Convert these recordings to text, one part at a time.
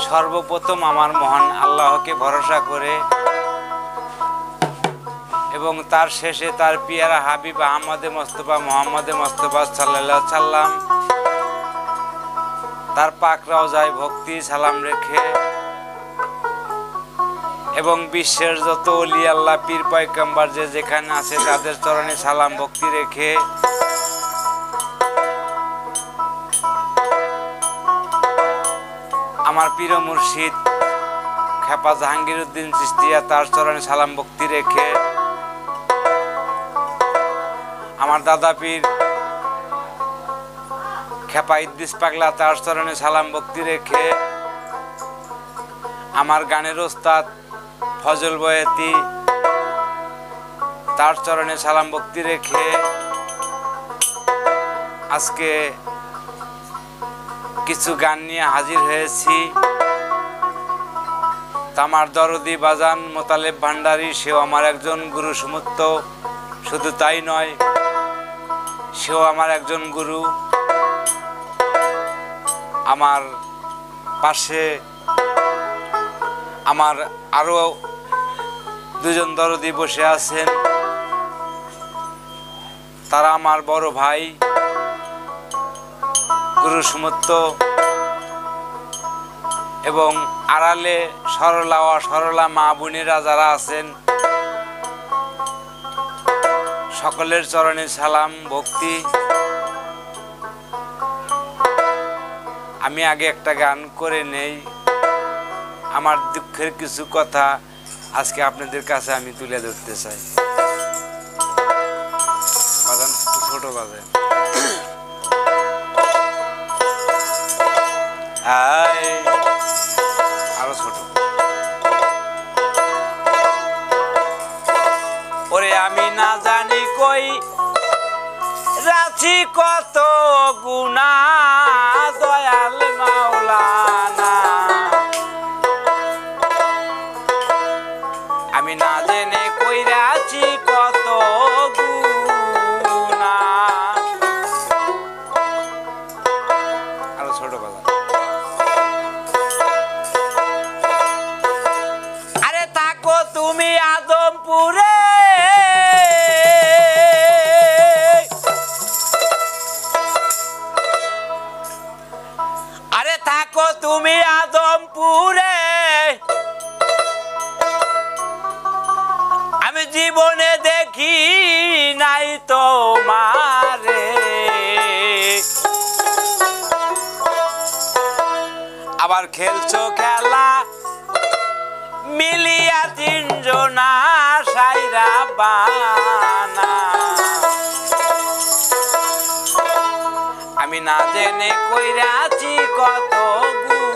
সর্বপ্রথম আমার মহান আল্লাহকে ভরসা করে এবং তার শেষে তার পিয়ারা হাবিব আহমদে মোস্তফা মোহাম্মদে মোস্তফা সাল্লাল্লাহু আলাইহি সাল্লাম তার পাক রওজায় ভক্তি সালাম রেখে এবং বিশ্বের যত ওলি আল্লাহ পীর পয়গম্বর যে যেখানে আছে তাদের চরণে সালাম ভক্তি রেখে আমার পীর মুর্শিদ খেপা জাহাঙ্গীর উদ্দিন চিশতিয়া তার চরণে সালাম ভক্তি রেখে আমার দাদা পীর খেপা ইদ্রিস পাগলা তার চরণে সালাম ভক্তি রেখে আমার গানের ওস্তাদ ফজল বয়াতি তার চরণে সালাম ভক্তি রেখে আজকে কিছু গান নিয়ে হাজির হয়েছি। আমার দরদি বাজান মোতালেব ভান্ডারী সেও আমার একজন গুরু সমুত্ত, শুধু তাই নয় সেও আমার একজন গুরু। আমার পাশে আমার আরো দুজন দরদি বসে আছেন, তারা আমার বড় ভাই গুরু সমুত্ত এবং আড়ালে সরলা অসরলা মা বোনেরা যারা আছেন সকলের চরণে সালাম ভক্তি। আমি আগে একটা গান করে নেই, আমার দুঃখের কিছু কথা আজকে আপনাদের কাছে আমি তুলে ধরতে চাই। বাজান ছোট বাজে আরো ছোট। ওরে আমি না জানি কই রাখি কত গুনাহ দয়াল মাওলানা, আমি না জেনে কই রাখি কত গুনাহ। আরো ছোট কথা। আরে থাকো তুমি আদমপুরে, আরে থাকো তুমি আদমপুরে, আমি জীবনে দেখি নাই তোমারে। আবার খেলছো খেলা মিলিয়া তিনজনা সাইরা বানা, আমি না জেনে কইরাছি কত গুনাহ।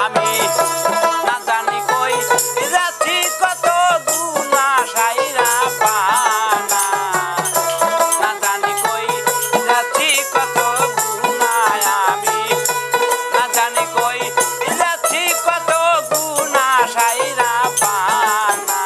আমি না জানি কইরাছি কত গুনাহ সাইরা বানা, না জানি কইরাছি কত গুনাহ, আমি না জানি কইরাছি কত গুনাহ সাইরা বানা।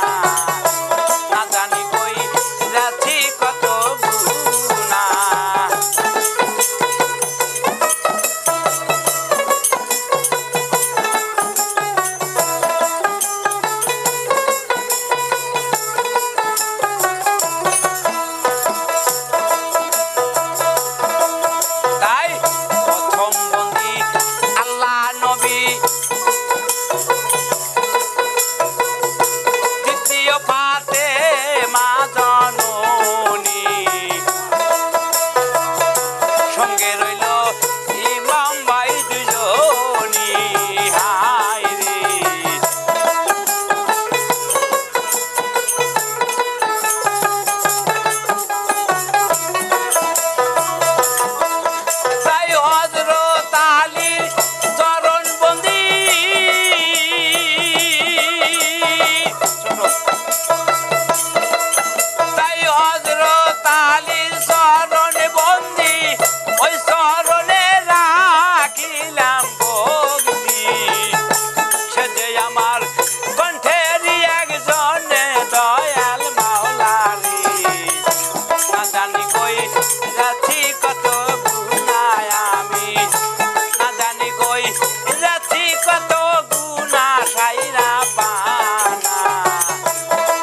যাচ্ছি কত গুনা সাইরা পানা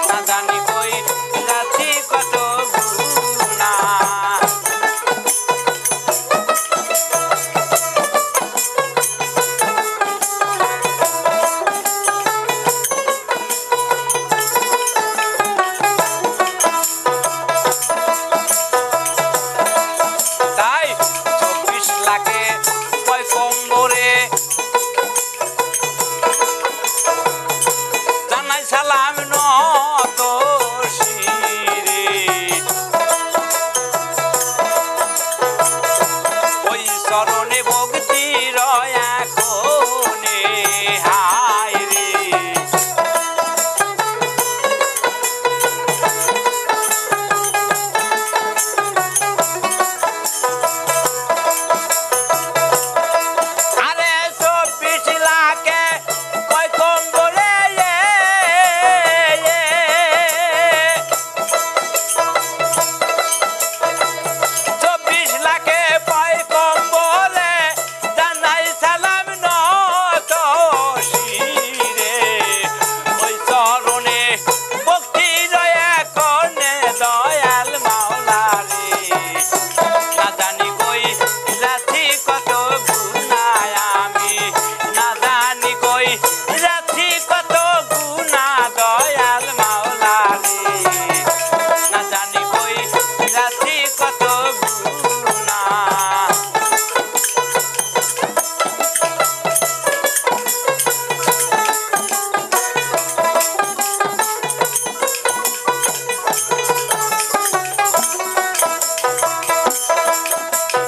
না জানি কই যাচ্ছি কত গুনা তাই 24 লাখে পয়গম্বরে জানাই সালাম নত শিরে ওই চরণে ভক্তি রয়া কোনে হায় রে আরে 24 লাখে পয়গম্বরে 24 লাখে পয়গম্বরে জানাই সালাম নত শিরে ওই চরণে ভক্তি রয়া কোনে দয়াল মাওলা রে না জানি কই যাচ্ছি কত গুনায় আমি না জানি কই যাচ্ছি কত গুনা দয়াল মাওলা রে না জানি কই যাচ্ছি কত গুনা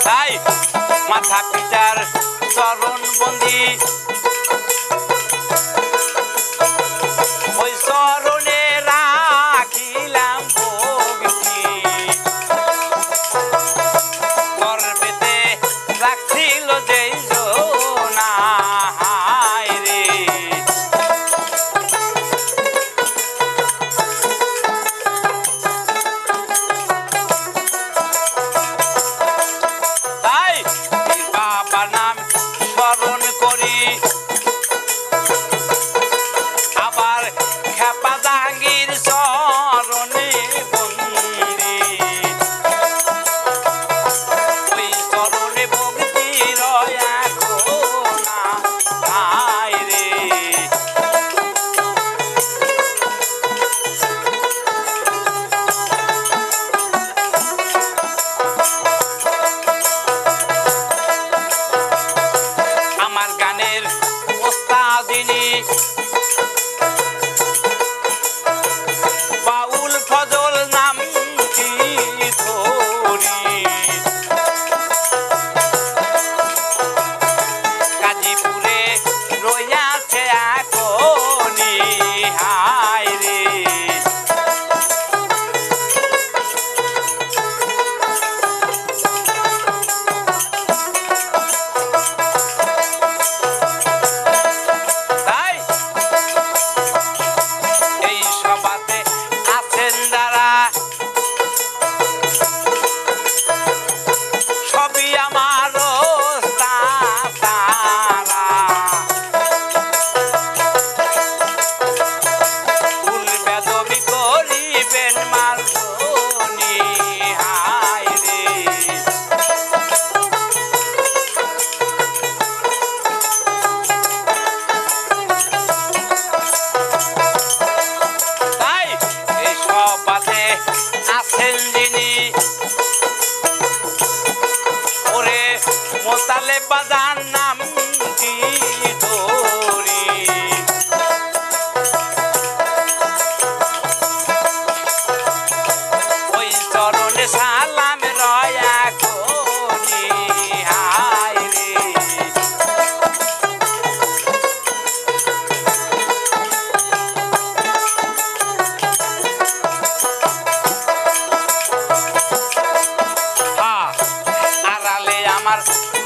তাই মাথা পিতার চরণ বন্দি ওই চরণে রাখিলাম ভক্তি গর্বেতে রাখছিল যেই জনা হায় রে তাই পীর বাবার নাম স্মরণ করি আবার খেপা জাহাঙ্গীর চরণে বন্দি ওই চরণে ভক্তি রয়া কোনা হায় রে আমার গানের ওস্তাদিনী বাউল ফজল নাম কি ধরি গাজীপুরে রইয়াছে এখনি হায় রে তাই এই সভাতে আছেন যারা সবই আমার তারা ফুল বেদবি করিবেন মার্জনী হায় রে তাই এই সভাতে আছেন যিনি ওরে মোতালে বাজার নাম কি ধরি ওই চরণে সালাম রয়া কোনি হায় রে আড়ালে আমার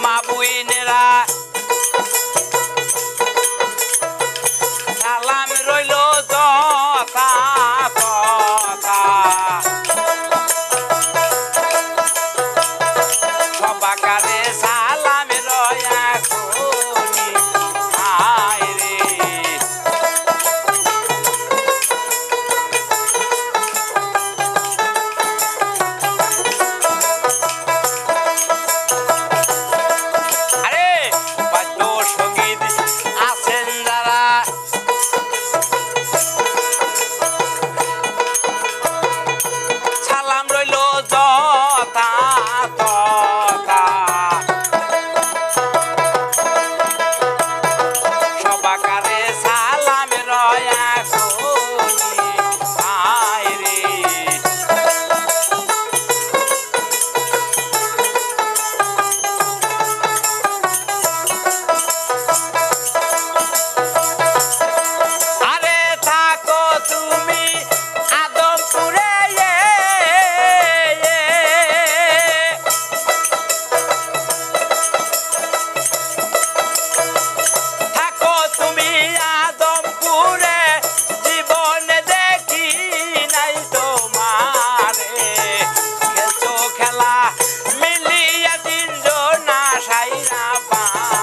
মা বুইনেরা পায়